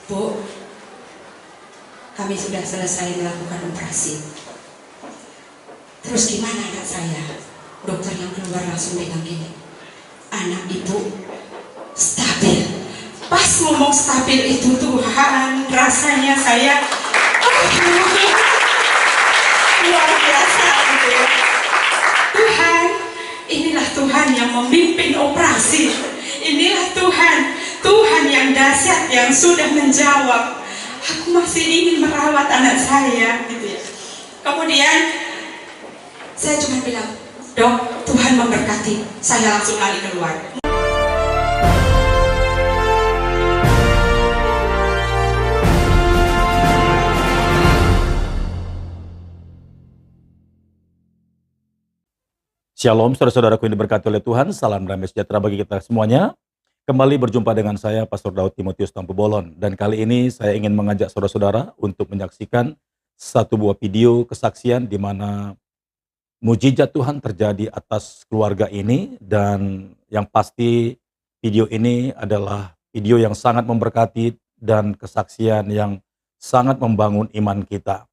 Bu, kami sudah selesai melakukan operasi. Terus gimana anak saya? Dokter yang keluar langsung bilang gini, anak ibu stabil. Pas ngomong stabil itu, Tuhan, rasanya saya luar biasa gitu ya. Tuhan, inilah Tuhan yang memimpin operasi. Inilah Tuhan yang dahsyat, yang sudah menjawab. Aku masih ingin merawat anak saya gitu ya. Kemudian saya cuma bilang, Dok, Tuhan memberkati. Saya langsung lari keluar. Shalom, saudara-saudaraku yang diberkati oleh Tuhan. Salam damai sejahtera bagi kita semuanya. Kembali berjumpa dengan saya, Pastor Daud Timotius Tampu Bolon. Dan kali ini saya ingin mengajak saudara-saudara untuk menyaksikan satu buah video kesaksian di mana mujizat Tuhan terjadi atas keluarga ini. Dan yang pasti video ini adalah video yang sangat memberkati dan kesaksian yang sangat membangun iman kita.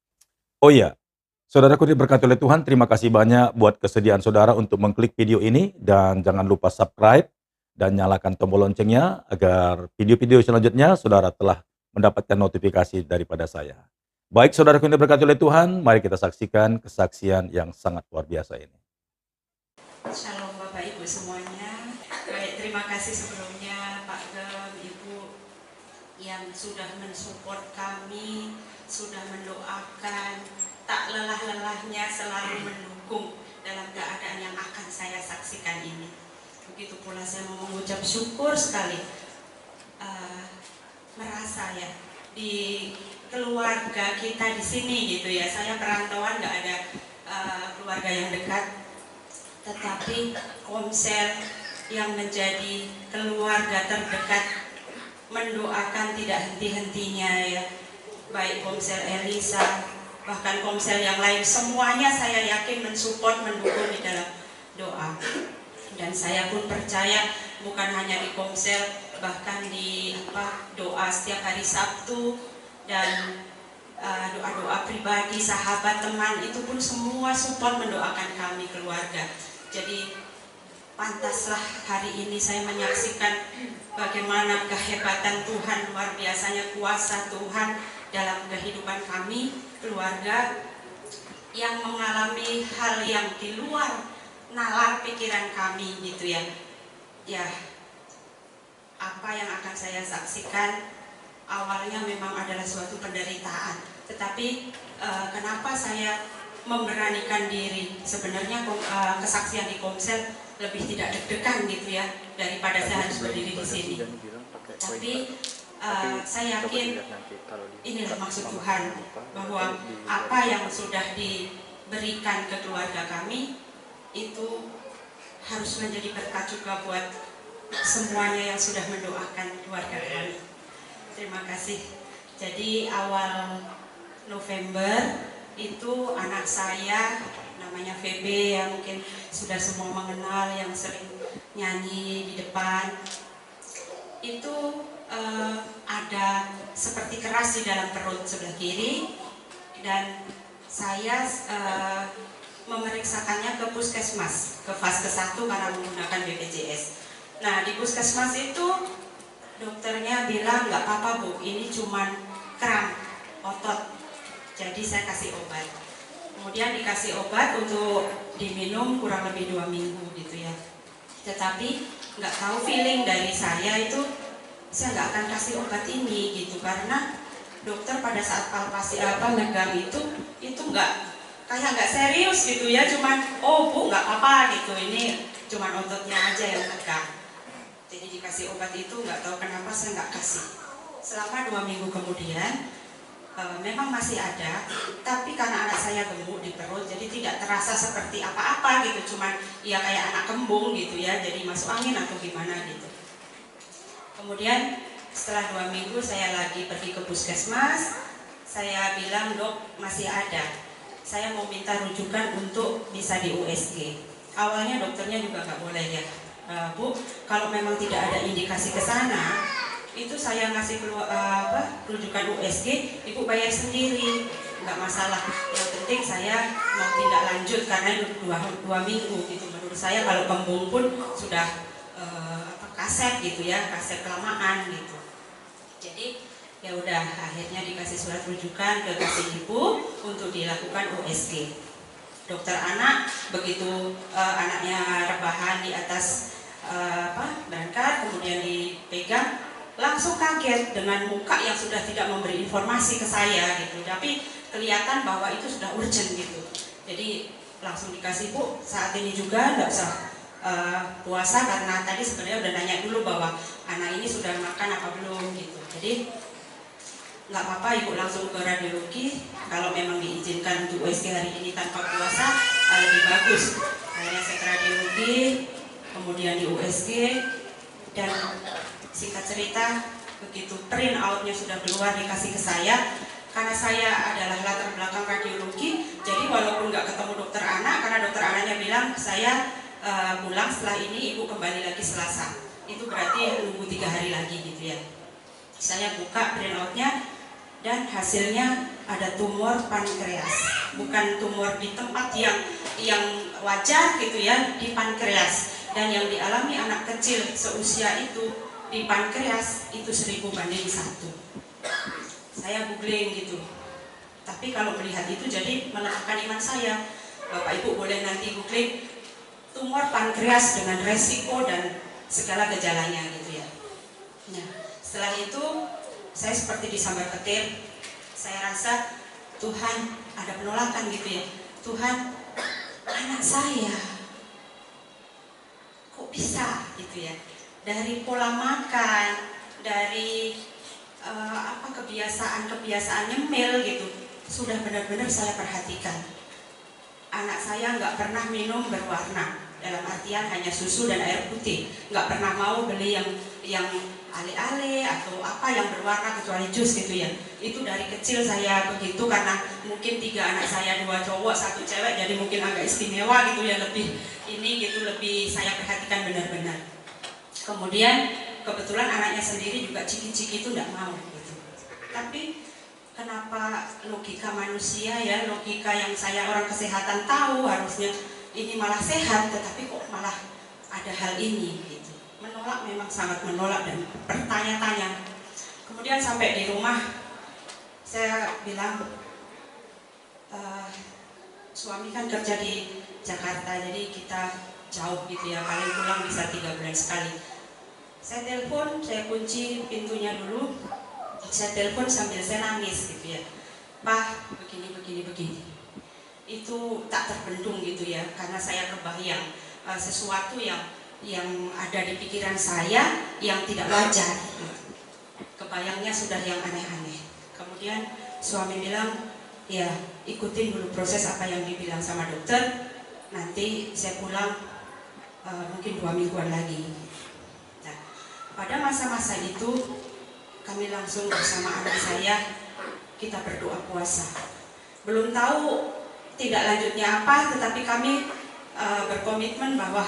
Oh iya, saudaraku diberkati oleh Tuhan, terima kasih banyak buat kesediaan saudara untuk mengklik video ini. Dan jangan lupa subscribe dan nyalakan tombol loncengnya agar video-video selanjutnya saudara telah mendapatkan notifikasi daripada saya. Baik saudaraku yang diberkati oleh Tuhan, mari kita saksikan kesaksian yang sangat luar biasa ini. Shalom Bapak Ibu semuanya. Baik, terima kasih sebelumnya Pak Gem, Ibu yang sudah mensupport kami, sudah mendoakan, tak lelah-lelahnya selalu mendukung dalam keadaan yang akan saya saksikan ini. Begitu pula saya mau mengucap syukur sekali, merasa ya di keluarga kita di sini gitu ya. Saya perantauan, nggak ada keluarga yang dekat, tetapi Komsel yang menjadi keluarga terdekat mendoakan tidak henti-hentinya ya. Baik Komsel Elisa, bahkan Komsel yang lain, semuanya saya yakin mensupport, mendukung di dalam doa. Dan saya pun percaya bukan hanya di Komsel, bahkan di doa setiap hari Sabtu dan doa-doa pribadi, sahabat, teman, itu pun semua support mendoakan kami keluarga. Jadi pantaslah hari ini saya menyaksikan bagaimana kehebatan Tuhan, luar biasanya kuasa Tuhan dalam kehidupan kami keluarga yang mengalami hal yang di luar nalar pikiran kami gitu ya. Ya, apa yang akan saya saksikan awalnya memang adalah suatu penderitaan, tetapi kenapa saya memberanikan diri? Sebenarnya kesaksian di Komsel lebih tidak deg-degan gitu ya daripada saya harus berdiri di sini. Tapi saya yakin inilah maksud Tuhan, bahwa apa yang sudah diberikan ke keluarga kami itu harus menjadi berkat juga buat semuanya yang sudah mendoakan keluarga kami. Terima kasih. Jadi awal November itu anak saya namanya VB, yang mungkin sudah semua mengenal, yang sering nyanyi di depan, itu ada seperti keras di dalam perut sebelah kiri, dan saya memeriksakannya ke puskesmas, ke fase 1 karena menggunakan BPJS. Nah di puskesmas itu dokternya bilang nggak apa-apa Bu, ini cuman kram otot, jadi saya kasih obat. Kemudian dikasih obat untuk diminum kurang lebih 2 minggu gitu ya. Tetapi nggak tahu feeling dari saya itu, saya nggak akan kasih obat ini gitu, karena dokter pada saat palpasi megang itu nggak serius gitu ya, cuman oh Bu nggak apa-apa gitu, ini cuman ototnya aja yang tegang. Jadi dikasih obat itu nggak tahu kenapa saya nggak kasih. Selama 2 minggu kemudian memang masih ada, tapi karena anak saya gemuk di perut, jadi tidak terasa seperti apa-apa gitu, cuman ya kayak anak kembung gitu ya, jadi masuk angin atau gimana gitu. Kemudian setelah 2 minggu saya lagi pergi ke puskesmas, saya bilang Dok masih ada, saya mau minta rujukan untuk bisa di USG. Awalnya dokternya juga nggak boleh ya, Bu, kalau memang tidak ada indikasi ke sana, itu saya ngasih rujukan USG, ibu bayar sendiri, nggak masalah. Yang penting saya mau tindak lanjut karena itu dua minggu gitu. Menurut saya kalau kembung pun sudah kaset gitu ya, kaset kelamaan gitu. Jadi ya udah, akhirnya dikasih surat rujukan ke kasih ibu untuk dilakukan USG. Dokter anak begitu anaknya rebahan di atas berangkat, kemudian dipegang, langsung kaget dengan muka yang sudah tidak memberi informasi ke saya gitu, tapi kelihatan bahwa itu sudah urgent gitu. Jadi langsung dikasih, Bu, saat ini juga nggak usah puasa karena tadi sebenarnya udah nanya dulu bahwa anak ini sudah makan apa belum gitu. Jadi nggak apa-apa, ibu langsung ke radiologi, kalau memang diizinkan untuk USG hari ini tanpa puasa lebih bagus. Akhirnya saya ke radiologi, kemudian di USG, dan singkat cerita begitu print outnya sudah keluar dikasih ke saya, karena saya adalah latar belakang radiologi, jadi walaupun nggak ketemu dokter anak, karena dokter anaknya bilang saya pulang setelah ini, ibu kembali lagi Selasa, itu berarti nunggu 3 hari lagi gitu ya. Saya buka print outnya dan hasilnya ada tumor pankreas, bukan tumor di tempat yang wajar gitu ya, di pankreas, dan yang dialami anak kecil seusia itu di pankreas itu 1000/1. Saya googling gitu, tapi kalau melihat itu jadi melemahkan iman saya. Bapak Ibu boleh nanti googling tumor pankreas dengan resiko dan segala gejalanya gitu ya. Nah, setelah itu saya seperti disambar petir. Saya rasa Tuhan ada penolakan gitu ya. Tuhan, anak saya kok bisa gitu ya. Dari pola makan, dari kebiasaan nyemil gitu, sudah benar-benar saya perhatikan. Anak saya nggak pernah minum berwarna, dalam artian hanya susu dan air putih, nggak pernah mau beli yang ale-ale atau apa yang berwarna kecuali jus gitu ya. Itu dari kecil saya begitu, karena mungkin 3 anak saya, 2 cowok 1 cewek, jadi mungkin agak istimewa gitu ya, lebih ini gitu, lebih saya perhatikan benar-benar. Kemudian kebetulan anaknya sendiri juga ciki-ciki itu nggak mau gitu. Tapi kenapa logika manusia ya, logika yang saya orang kesehatan tahu harusnya ini malah sehat, tetapi kok malah ada hal ini gitu. Menolak, memang sangat menolak dan bertanya-tanya. Kemudian sampai di rumah saya bilang, suami kan kerja di Jakarta, jadi kita jauh gitu ya, paling pulang bisa 3 bulan sekali. Saya telepon, saya kunci pintunya dulu, saya telepon sambil saya nangis gitu ya. Pak, begini. Itu tak terbendung gitu ya, karena saya kebayang sesuatu yang ada di pikiran saya yang tidak wajar gitu. Kebayangnya sudah yang aneh-aneh. Kemudian suami bilang, ya ikutin dulu proses apa yang dibilang sama dokter, nanti saya pulang mungkin 2 mingguan lagi. Nah, pada masa-masa itu kami langsung bersama anak saya kita berdoa puasa. Belum tahu tidak lanjutnya apa, tetapi kami berkomitmen bahwa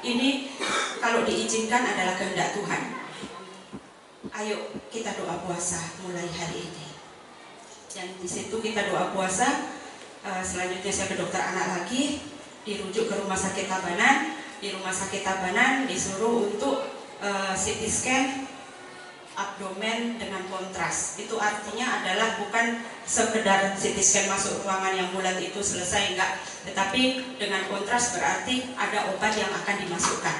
ini kalau diizinkan adalah kehendak Tuhan. Ayo kita doa puasa mulai hari ini. Dan di situ kita doa puasa. Selanjutnya saya ke dokter anak lagi, dirujuk ke rumah sakit Tabanan. Di rumah sakit Tabanan disuruh untuk CT scan abdomen dengan kontras. Itu artinya adalah bukan sekedar CT scan masuk ruangan yang bulat itu selesai, enggak, tetapi dengan kontras berarti ada obat yang akan dimasukkan.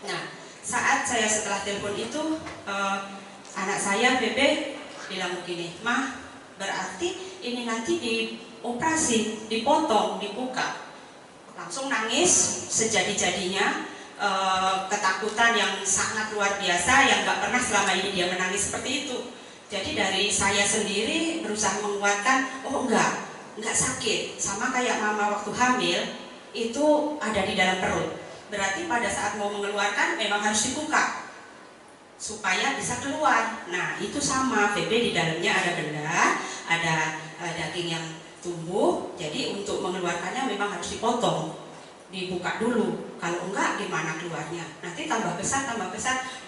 Nah, saat saya setelah telepon itu anak saya Bebe bilang begini, "Mah, berarti ini nanti dioperasi, dipotong, dibuka." Langsung nangis sejadi-jadinya. Ketakutan yang sangat luar biasa yang gak pernah selama ini dia menangis seperti itu. Jadi dari saya sendiri berusaha menguatkan, oh enggak sakit, sama kayak mama waktu hamil itu ada di dalam perut, berarti pada saat mau mengeluarkan memang harus dibuka supaya bisa keluar. Nah itu sama, VB di dalamnya ada benda, ada daging yang tumbuh, jadi untuk mengeluarkannya memang harus dipotong. dibuka dulu, kalau enggak gimana keluarnya, nanti tambah besar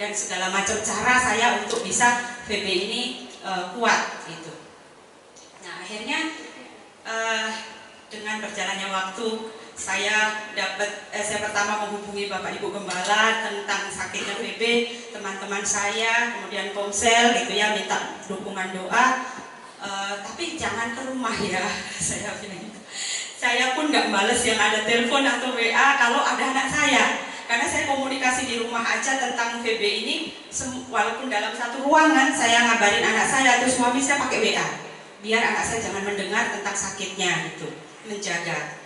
dan segala macam cara saya untuk bisa VB ini kuat gitu. Nah akhirnya dengan berjalannya waktu saya pertama menghubungi Bapak Ibu Gembala tentang sakitnya VB, teman-teman saya, kemudian Komsel gitu ya, minta dukungan doa. Tapi jangan ke rumah ya, saya bilang gitu. Saya pun nggak bales yang ada telepon atau WA kalau ada anak saya, karena saya komunikasi di rumah aja tentang VB ini, walaupun dalam satu ruangan saya ngabarin anak saya, terus suami saya pakai WA, biar anak saya jangan mendengar tentang sakitnya gitu, menjaga.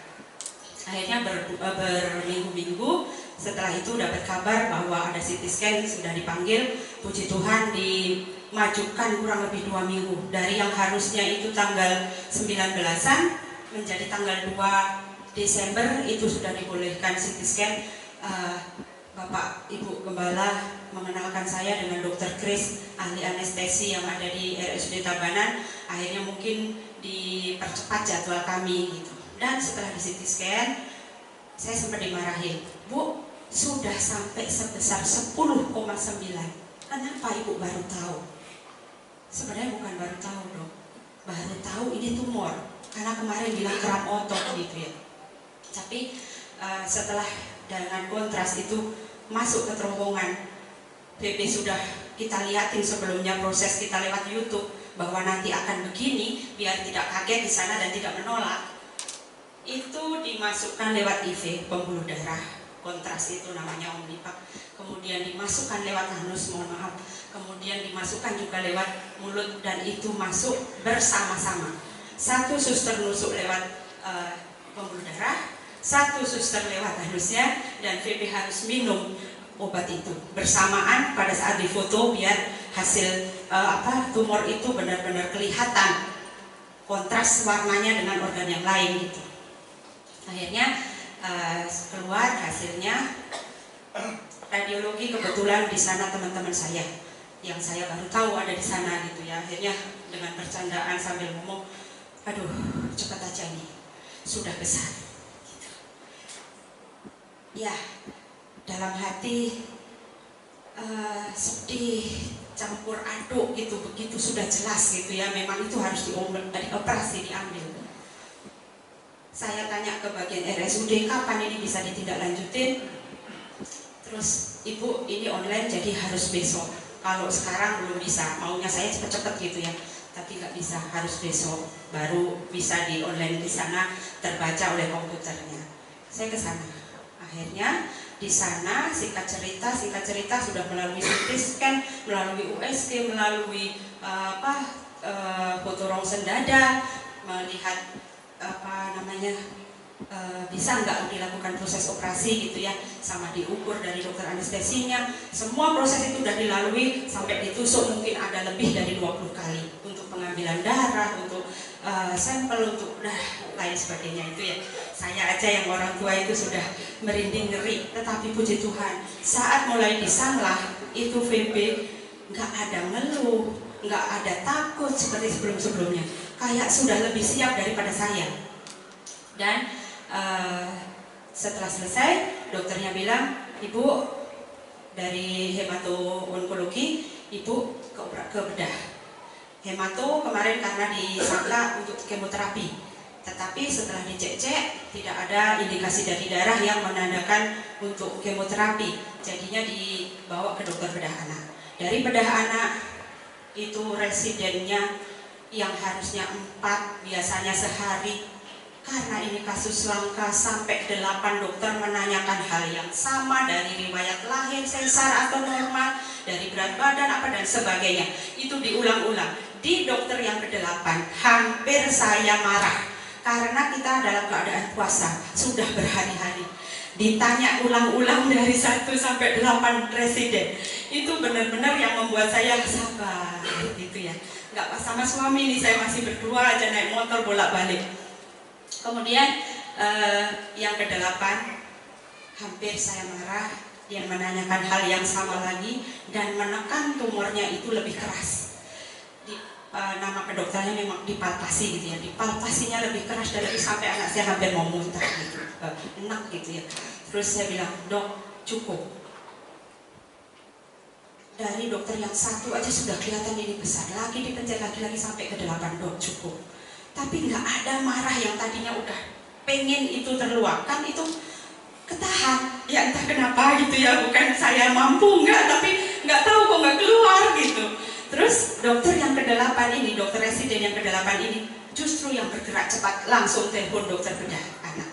Akhirnya berminggu-minggu setelah itu dapat kabar bahwa ada CT scan, sudah dipanggil, puji Tuhan dimajukan kurang lebih 2 minggu, dari yang harusnya itu tanggal 19-an menjadi tanggal 2 Desember itu sudah dibolehkan CT scan. Bapak Ibu Gembala mengenalkan saya dengan Dr. Chris, ahli anestesi yang ada di RSUD Tabanan. Akhirnya mungkin dipercepat jadwal kami gitu. Dan setelah di CT scan, saya sempat dimarahin, Bu, sudah sampai sebesar 10,9. Kenapa Ibu baru tahu? Sebenarnya bukan baru tahu dong, baru tahu ini tumor, karena kemarin bilang keram otot gitu ya. Tapi setelah dengan kontras itu masuk ke terowongan, VB sudah kita lihatin sebelumnya, proses kita lewat YouTube bahwa nanti akan begini, biar tidak kaget di sana dan tidak menolak. Itu dimasukkan lewat IV, pembuluh darah, kontras itu namanya Omnipac, kemudian dimasukkan lewat anus, mohon maaf, kemudian dimasukkan juga lewat mulut, dan itu masuk bersama-sama. Satu suster nusuk lewat pembuluh darah, satu suster lewat anusnya, dan VB harus minum obat itu bersamaan pada saat difoto, biar hasil tumor itu benar-benar kelihatan kontras warnanya dengan organ yang lain gitu. Akhirnya keluar hasilnya radiologi, kebetulan di sana teman-teman saya yang saya baru tahu ada di sana gitu ya. Akhirnya dengan bercandaan sambil ngomong, aduh cepat aja nih, sudah besar gitu. Ya dalam hati sedih campur aduk gitu, begitu sudah jelas gitu ya, memang itu harus dioperasi, diambil. Saya tanya ke bagian RSUD, kapan ini bisa ditindaklanjutin? Terus, Ibu ini online jadi harus besok. Kalau sekarang belum bisa, maunya saya cepet-cepet gitu ya, tapi nggak bisa, harus besok. Baru bisa di online di sana, terbaca oleh komputernya. Saya ke sana. Akhirnya di sana singkat cerita sudah melalui CT scan, melalui USG, melalui foto rongsen dada, melihat bisa nggak dilakukan proses operasi gitu ya, sama diukur dari dokter anestesinya, semua proses itu sudah dilalui, sampai ditusuk mungkin ada lebih dari 20 kali untuk pengambilan darah, untuk sampel, untuk lain sebagainya itu ya. Saya aja yang orang tua itu sudah merinding ngeri, tetapi puji Tuhan saat mulai disamlah itu VB nggak ada ngeluh, nggak ada takut seperti sebelum-sebelumnya, kayak sudah lebih siap daripada saya. Dan setelah selesai dokternya bilang, Ibu dari hemato-onkologi, Ibu ke bedah. Hemato kemarin karena disangka untuk kemoterapi, tetapi setelah dicek-cek tidak ada indikasi dari darah yang menandakan untuk kemoterapi, jadinya dibawa ke dokter bedah anak. Dari bedah anak itu residennya yang harusnya 4 biasanya sehari, karena ini kasus langka sampai 8 dokter menanyakan hal yang sama, dari riwayat lahir, sesar atau normal, dari berat badan apa dan sebagainya. Itu diulang-ulang. Di dokter yang ke-8 hampir saya marah, karena kita dalam keadaan puasa sudah berhari-hari, ditanya ulang-ulang dari 1 sampai 8 residen. Itu benar-benar yang membuat saya sabar gitu ya. Nggak pas sama suami nih, saya masih berdua aja naik motor bolak-balik. Kemudian yang ke-8 hampir saya marah, dia menanyakan hal yang sama lagi dan menekan tumornya itu lebih keras. nama kedokterannya memang dipalpasi gitu ya, dipalpasinya lebih keras dan lebih sampai anak saya hampir mau muntah gitu, enak gitu ya. Terus saya bilang, dok cukup. Dari dokter yang satu aja sudah kelihatan ini besar, lagi dipencet lagi sampai ke 8, dok cukup. Tapi nggak ada marah yang tadinya udah pengen itu terluapkan, itu ketahan. Ya entah kenapa gitu ya, bukan saya mampu nggak, tapi nggak tahu kok nggak keluar gitu. Terus dokter yang ke-8 ini, dokter residen yang ke-8 ini justru yang bergerak cepat, langsung telepon dokter bedah anak.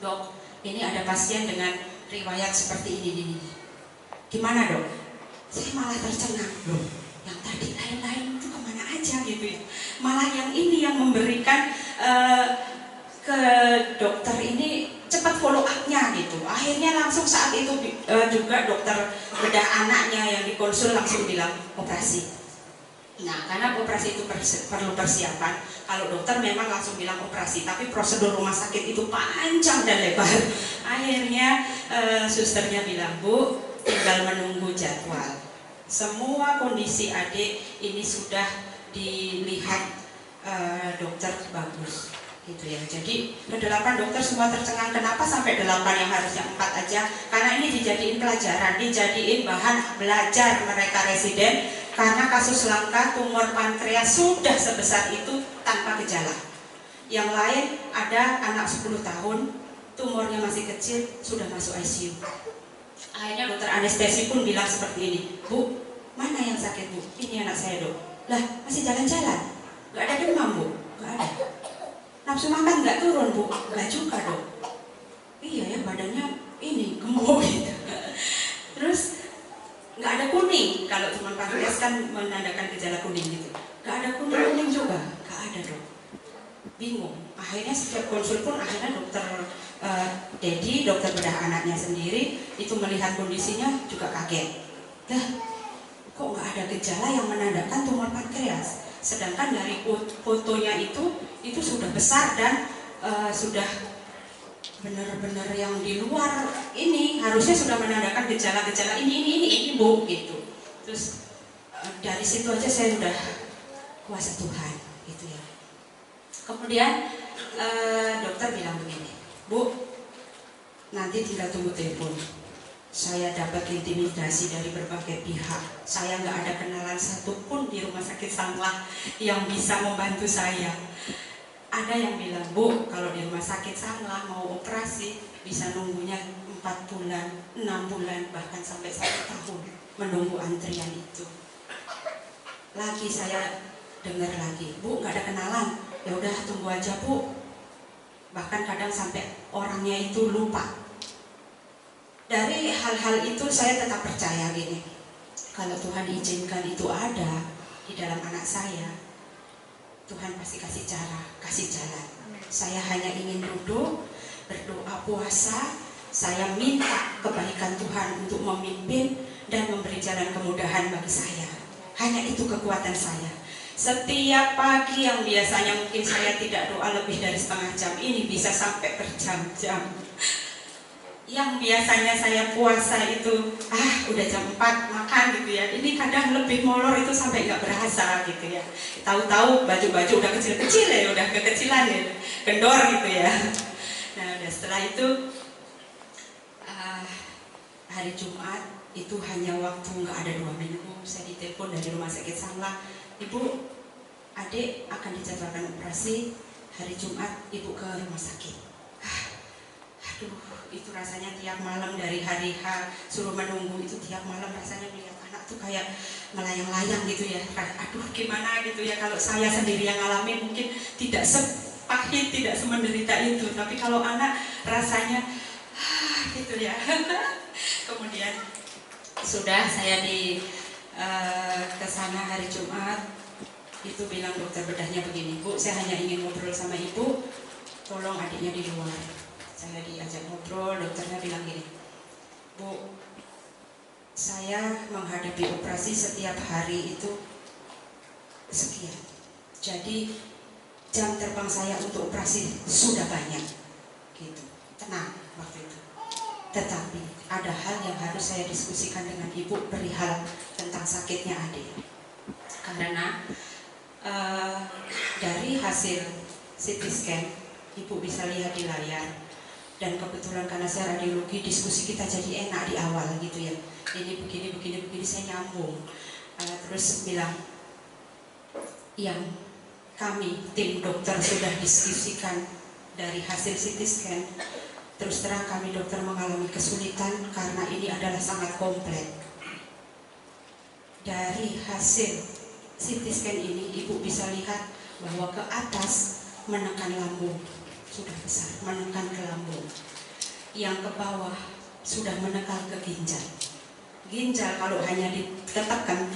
Dok, ini ada pasien dengan riwayat seperti ini. Gimana dok? Saya malah tercengang, loh yang tadi lain-lain itu kemana aja gitu ya. Malah yang ini yang memberikan ke dokter ini cepat follow up-nya gitu. Akhirnya langsung saat itu juga dokter bedah anaknya yang dikonsul langsung bilang operasi. Nah, karena operasi itu perlu persiapan. Kalau dokter memang langsung bilang operasi, tapi prosedur rumah sakit itu panjang dan lebar. Akhirnya susternya bilang, Bu, tinggal menunggu jadwal. Semua kondisi adik ini sudah dilihat dokter bagus. Gitu ya. Jadi ke-8 dokter semua tercengang, kenapa sampai 8 yang harusnya 4 aja? Karena ini dijadiin pelajaran, dijadiin bahan belajar mereka residen, karena kasus langka tumor pankreas sudah sebesar itu tanpa gejala. Yang lain ada anak 10 tahun, tumornya masih kecil, sudah masuk ICU. Akhirnya dokter anestesi pun bilang seperti ini, Bu, mana yang sakit Bu? Ini anak saya dok. Lah masih jalan-jalan, gak ada demam Bu? Gak ada. Nafsu makan nggak turun Bu? Nggak juga dok. Iya ya, badannya ini gemuk gitu. Terus nggak ada kuning. Kalau tumor pankreas kan menandakan gejala kuning gitu. Nggak ada kuning juga, nggak ada dok. Bingung. Akhirnya setiap konsul pun akhirnya dokter Dedi, dokter bedah anaknya sendiri itu melihat kondisinya juga kaget. Dah, kok nggak ada gejala yang menandakan tumor pankreas? Sedangkan dari fotonya itu sudah besar dan sudah benar-benar yang di luar ini harusnya sudah menandakan gejala-gejala ini Bu gitu. Terus dari situ aja saya sudah kuasa Tuhan gitu ya. Kemudian dokter bilang begini, Bu, nanti tinggal tunggu telepon. Saya dapat intimidasi dari berbagai pihak. Saya nggak ada kenalan satupun di rumah sakit Sanglah yang bisa membantu saya. Ada yang bilang, Bu, kalau di rumah sakit Sanglah mau operasi bisa nunggunya 4 bulan, 6 bulan, bahkan sampai 1 tahun menunggu antrian itu. Lagi saya dengar lagi, Bu, nggak ada kenalan. Ya udah tunggu aja Bu. Bahkan kadang sampai orangnya itu lupa. Dari hal-hal itu saya tetap percaya gini, kalau Tuhan izinkan itu ada di dalam anak saya, Tuhan pasti kasih cara, kasih jalan. Saya hanya ingin duduk, berdoa puasa, saya minta kebaikan Tuhan untuk memimpin dan memberi jalan kemudahan bagi saya. Hanya itu kekuatan saya. Setiap pagi yang biasanya mungkin saya tidak doa lebih dari setengah jam, ini bisa sampai berjam-jam. Yang biasanya saya puasa itu udah jam 4 makan gitu ya, ini kadang lebih molor itu sampai nggak berasa gitu ya. Tahu-tahu baju-baju udah kecil-kecil ya, udah kekecilan ya, kendor gitu ya. Nah udah setelah itu hari Jumat itu hanya waktu nggak ada 2 minggu, saya ditelepon dari rumah sakit Sanglah, Ibu, adik akan dijadwalkan operasi hari Jumat, Ibu ke rumah sakit. Aduh, itu rasanya tiap malam dari hari H suruh menunggu itu tiap malam rasanya melihat anak tuh kayak melayang-layang gitu ya. Aduh, gimana gitu ya, kalau saya sendiri yang ngalamin mungkin tidak sepahit, tidak semenderita itu. Tapi kalau anak rasanya gitu ya. Kemudian sudah saya di kesana hari Jumat itu bilang dokter bedahnya begini, Bu, saya hanya ingin ngobrol sama Ibu, tolong adiknya di luar. Saya diajak ngobrol, dokternya bilang gini, Bu, saya menghadapi operasi setiap hari itu sekian. Jadi jam terbang saya untuk operasi sudah banyak, gitu. Tenang waktu itu. Tetapi ada hal yang harus saya diskusikan dengan Ibu perihal tentang sakitnya adik. Karena Eh, dari hasil CT scan, Ibu bisa lihat di layar. Dan kebetulan karena saya radiologi, diskusi kita jadi enak di awal gitu ya. Ini begini, saya nyambung. Terus bilang, yang kami tim dokter sudah diskusikan dari hasil CT scan, terus terang kami dokter mengalami kesulitan karena ini adalah sangat kompleks. Dari hasil CT scan ini, Ibu bisa lihat bahwa ke atas menekan lambung, sudah besar, menekan ke lambung. Yang ke bawah sudah menekan ke ginjal. Ginjal kalau hanya ditekan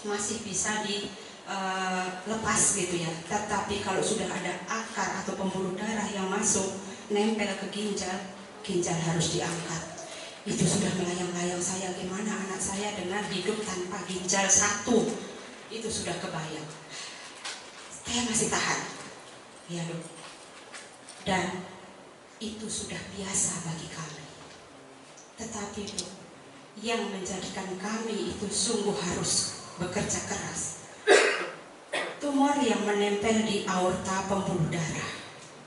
masih bisa dilepas gitu ya. Tetapi kalau sudah ada akar atau pembuluh darah yang masuk nempel ke ginjal, ginjal harus diangkat. Itu sudah melayang-layang saya, gimana anak saya dengan hidup tanpa ginjal satu. Itu sudah kebayang. Saya masih tahan, ya dok. Dan itu sudah biasa bagi kami. Tetapi dok, yang menjadikan kami itu sungguh harus bekerja keras. Tumor yang menempel di aorta pembuluh darah.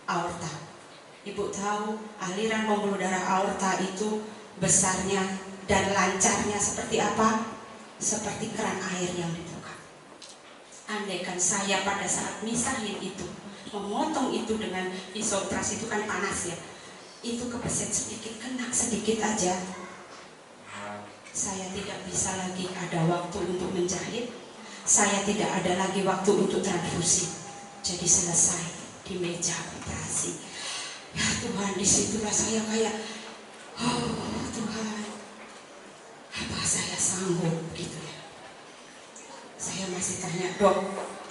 Aorta. Ibu tahu aliran pembuluh darah aorta itu besarnya dan lancarnya seperti apa? Seperti keran air yang dibuka. Andaikan saya pada saat misahin itu, memotong itu dengan pisau operasi itu kan panas ya, itu kebeset sedikit, kena sedikit aja, saya tidak bisa lagi ada waktu untuk menjahit, saya tidak ada lagi waktu untuk transfusi. Jadi selesai di meja operasi. Ya Tuhan, disitulah saya kayak, oh Tuhan, apa saya sanggup gitu ya. Saya masih tanya, dok,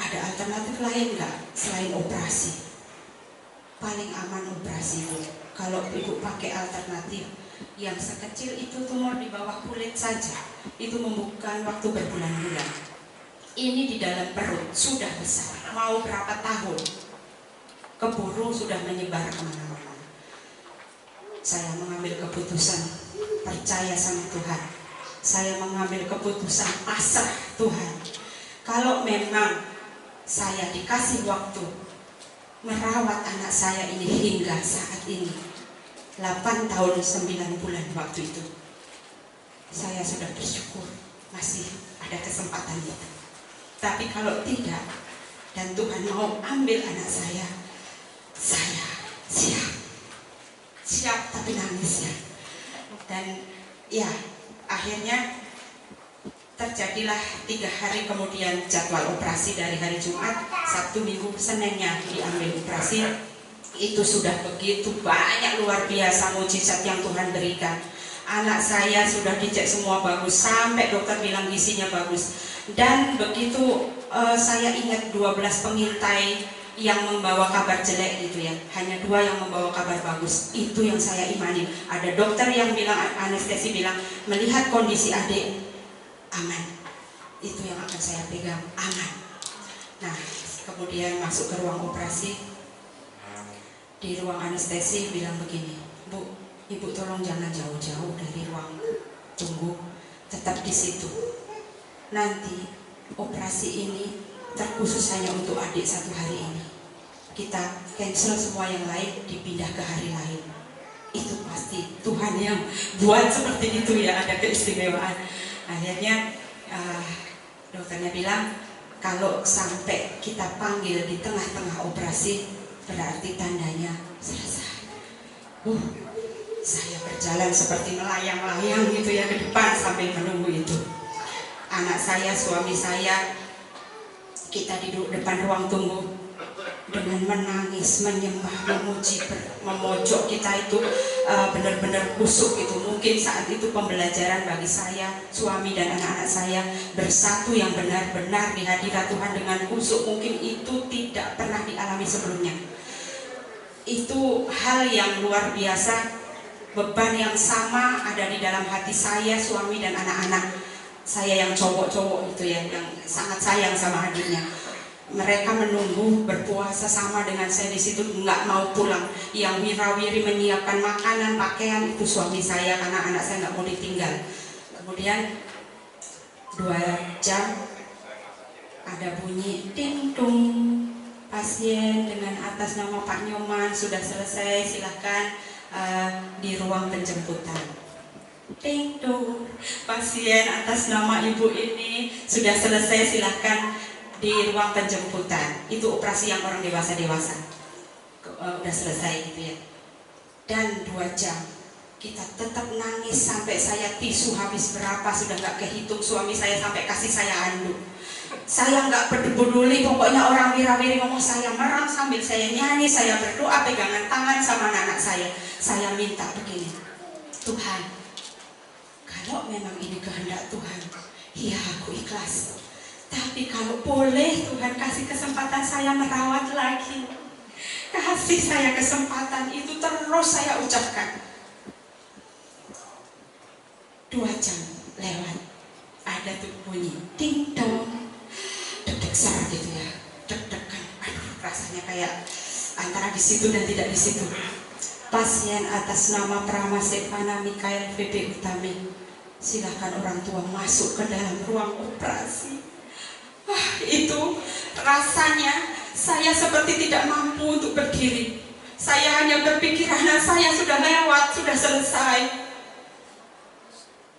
ada alternatif lain nggak selain operasi? Paling aman operasi bu. Kalau ibu pakai alternatif yang sekecil itu tumor di bawah kulit saja, itu membutuhkan waktu berbulan-bulan. Ini di dalam perut sudah besar, mau berapa tahun, keburu sudah menyebar kemana-mana. Saya mengambil keputusan percaya sama Tuhan. Saya mengambil keputusan pasrah Tuhan. Kalau memang saya dikasih waktu merawat anak saya ini hingga saat ini 8 tahun 9 bulan waktu itu, saya sudah bersyukur masih ada kesempatan itu. Tapi kalau tidak dan Tuhan mau ambil anak saya siap tapi nangis ya. Dan ya akhirnya terjadilah 3 hari kemudian jadwal operasi dari hari Jumat, Sabtu, Minggu, Seninnya diambil operasi. Itu sudah begitu banyak luar biasa mujizat yang Tuhan berikan. Anak saya sudah dicek semua bagus, sampai dokter bilang gizinya bagus. Dan begitu saya ingat 12 pengintai yang membawa kabar jelek gitu ya, hanya 2 yang membawa kabar bagus. Itu yang saya imani. Ada dokter yang bilang, anestesi bilang, melihat kondisi adik aman, itu yang akan saya pegang, aman. Nah kemudian masuk ke ruang operasi. Di ruang anestesi bilang begini, Bu, ibu tolong jangan jauh-jauh dari ruang tunggu, tetap di situ. Nanti operasi ini terkhusus hanya untuk adik 1 hari ini. Kita cancel semua yang lain, dipindah ke hari lain. Itu pasti Tuhan yang buat seperti itu ya, ada keistimewaan. Akhirnya dokternya bilang kalau sampai kita panggil di tengah-tengah operasi berarti tandanya selesai. Saya berjalan seperti melayang-layang gitu ya ke depan sambil menunggu itu. Anak saya, suami saya, kita di depan ruang tunggu dengan menangis, menyembah, memuji, memojok. Kita itu benar-benar kusuk itu. Mungkin saat itu pembelajaran bagi saya, suami dan anak-anak saya bersatu yang benar-benar di hadirat Tuhan dengan kusuk. Mungkin itu tidak pernah dialami sebelumnya. Itu hal yang luar biasa. Beban yang sama ada di dalam hati saya, suami dan anak-anak saya yang cowok-cowok itu ya, yang sangat sayang sama adiknya. Mereka menunggu berpuasa sama dengan saya di situ, nggak mau pulang. Yang wirawiri menyiapkan makanan, pakaian itu suami saya karena anak saya nggak mau ditinggal. Kemudian 2 jam ada bunyi ding dong. Pasien dengan atas nama Pak Nyoman sudah selesai, silahkan di ruang penjemputan. Ding dong. Pasien atas nama ibu ini sudah selesai, silahkan di ruang penjemputan. Itu operasi yang orang dewasa udah selesai gitu ya. Dan 2 jam kita tetap nangis sampai saya tisu habis berapa sudah nggak kehitung. Suami saya sampai kasih saya handuk. Saya nggak peduli, pokoknya orang wirawiri ngomong, saya merang sambil saya nyanyi, saya berdoa pegangan tangan sama anak saya. Saya minta begini, Tuhan, kalau memang ini kehendak Tuhan, ya aku ikhlas. Tapi kalau boleh Tuhan kasih kesempatan saya merawat lagi, kasih saya kesempatan, itu terus saya ucapkan. 2 jam lewat, ada tuh bunyi ding dong. Deg-deg gitu ya, deg-degan, aduh rasanya kayak antara di situ dan tidak di situ. Pasien atas nama Prama Sevana Mikael VB Utami, silakan orang tua masuk ke dalam ruang operasi. Itu rasanya saya seperti tidak mampu untuk berdiri. Saya hanya berpikir anak saya sudah lewat, sudah selesai.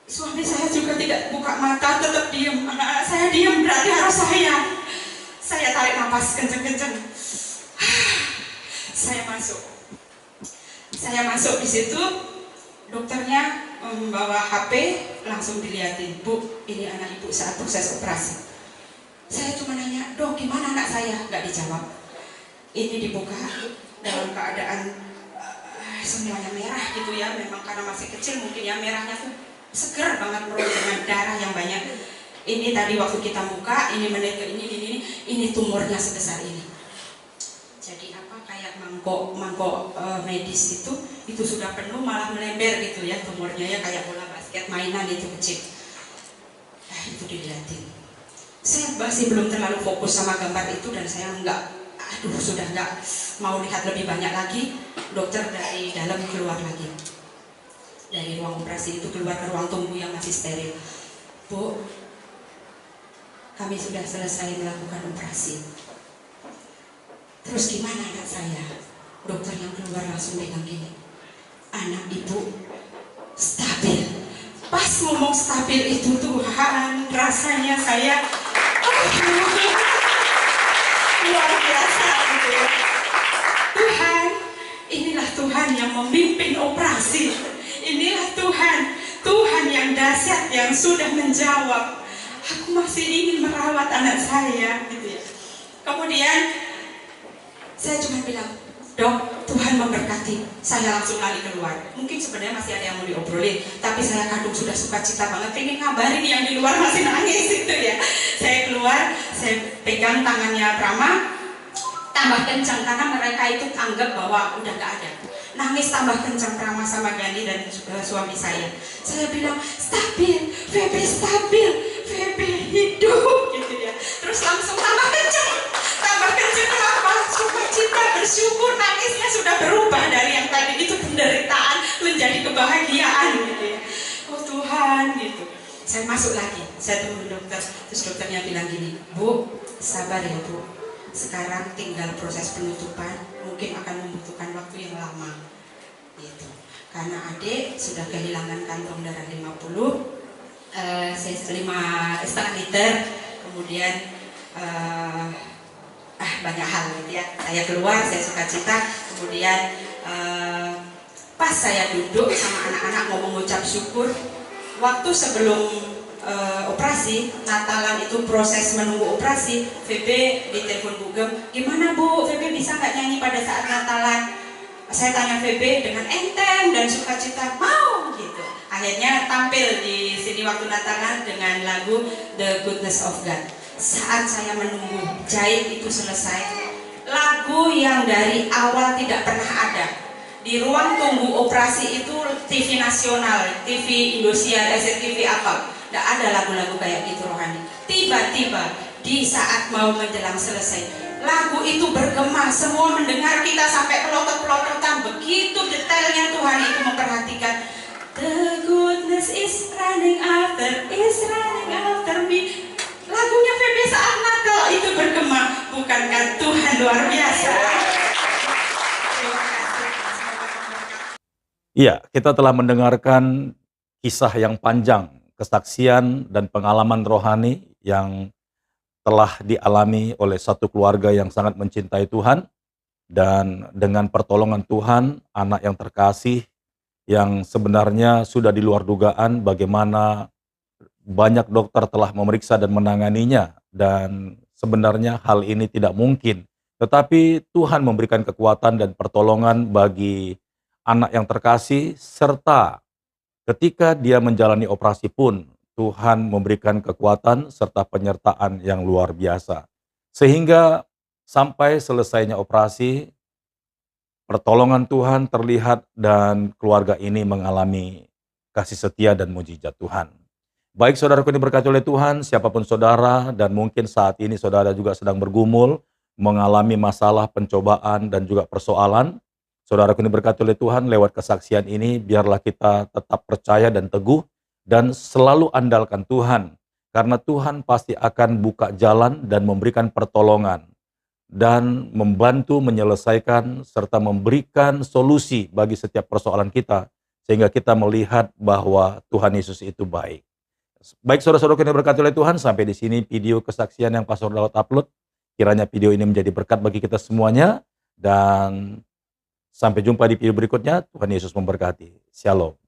Suami saya juga tidak buka mata, tetap diam. Anak-anak saya diam, berarti harus saya. Saya tarik nafas kenceng-kenceng. Saya masuk di situ. Dokternya membawa HP, langsung dilihatin. Bu, ini anak ibu saat proses operasi. Saya cuma nanya, dok gimana anak saya? Nggak dijawab. Ini dibuka dalam keadaan semuanya merah gitu ya. Memang karena masih kecil mungkin ya, merahnya tuh seger banget perut dengan darah yang banyak. Ini tadi waktu kita buka, ini menit ke ini tumornya sebesar ini. Jadi kayak mangkok medis itu sudah penuh, malah melebar gitu ya tumornya ya, kayak bola basket mainan itu kecil. Itu dilihatin. Saya masih belum terlalu fokus sama gambar itu dan saya sudah nggak mau lihat lebih banyak lagi. Dokter dari dalam keluar lagi. Dari ruang operasi itu keluar ke ruang tunggu yang masih steril. Bu, kami sudah selesai melakukan operasi. Terus gimana anak saya? Dokter yang keluar langsung bilang gini, anak ibu stabil. Pas ngomong stabil itu Tuhan, rasanya saya luar biasa gitu ya. Tuhan, inilah Tuhan yang memimpin operasi. Inilah Tuhan yang dahsyat yang sudah menjawab. Aku masih ingin merawat anak saya gitu ya. Kemudian saya cuma bilang, dok, Tuhan memberkati. Saya langsung lari keluar. Mungkin sebenarnya masih ada yang mau diobrolin, tapi saya kadung sudah sukacita banget, pengen ngabarin yang di luar masih nangis gitu ya. Saya keluar, saya pegang tangannya Prama, tambah kencang karena mereka itu anggap bahwa udah gak ada. Nangis tambah kencang Prama sama Gani dan suami saya. Saya bilang, stabil, VB stabil, VB hidup gitu ya. Terus langsung tambah kencang kenapa? Sukacita, bersyukur, nangisnya sudah berubah dari yang tadi itu penderitaan menjadi kebahagiaan gitu ya. Oh Tuhan gitu. Saya masuk lagi, saya tunggu dokter. Terus dokternya bilang gini, Bu, sabar ya Bu. Sekarang tinggal proses penutupan, mungkin akan membutuhkan waktu yang lama gitu. Karena adik sudah kehilangan kantong darah 5,5 liter, kemudian banyak hal gitu ya. Saya keluar, saya sukacita, kemudian pas saya duduk sama anak-anak mau mengucap syukur, waktu sebelum operasi, Natalan itu proses menunggu operasi, VB ditelepon Bu Gem, gimana Bu, VB bisa nggak nyanyi pada saat Natalan? Saya tanya VB dengan enteng dan sukacita, mau gitu. Akhirnya tampil di sini waktu Natalan dengan lagu The Goodness of God. Saat saya menunggu jahit itu selesai, lagu yang dari awal tidak pernah ada di ruang tunggu operasi itu, TV nasional, TV Indosiar, SCTV apa, tidak ada lagu-lagu kayak gitu rohani. Tiba-tiba di saat mau menjelang selesai, lagu itu bergema, semua mendengar, kita sampai pelotot-pelototan. Begitu detailnya Tuhan itu memperhatikan. The goodness is running after me. lagunya Feby Saat Natal itu bergema. Bukankah Tuhan luar biasa? Terima kasih. Iya, kita telah mendengarkan kisah yang panjang, kesaksian dan pengalaman rohani yang telah dialami oleh satu keluarga yang sangat mencintai Tuhan, dan dengan pertolongan Tuhan, anak yang terkasih yang sebenarnya sudah di luar dugaan bagaimana banyak dokter telah memeriksa dan menanganinya, dan sebenarnya hal ini tidak mungkin. Tetapi Tuhan memberikan kekuatan dan pertolongan bagi anak yang terkasih, serta ketika dia menjalani operasi pun Tuhan memberikan kekuatan serta penyertaan yang luar biasa. Sehingga sampai selesainya operasi, pertolongan Tuhan terlihat dan keluarga ini mengalami kasih setia dan mujizat Tuhan. Baik saudaraku yang diberkati oleh Tuhan, siapapun saudara dan mungkin saat ini saudara juga sedang bergumul, mengalami masalah, pencobaan dan juga persoalan, saudaraku yang diberkati oleh Tuhan, lewat kesaksian ini biarlah kita tetap percaya dan teguh dan selalu andalkan Tuhan, karena Tuhan pasti akan buka jalan dan memberikan pertolongan dan membantu menyelesaikan serta memberikan solusi bagi setiap persoalan kita, sehingga kita melihat bahwa Tuhan Yesus itu baik. Baik saudara-saudara yang diberkati oleh Tuhan, sampai di sini video kesaksian yang Pastor Daud upload. Kiranya video ini menjadi berkat bagi kita semuanya, dan sampai jumpa di video berikutnya. Tuhan Yesus memberkati. Shalom.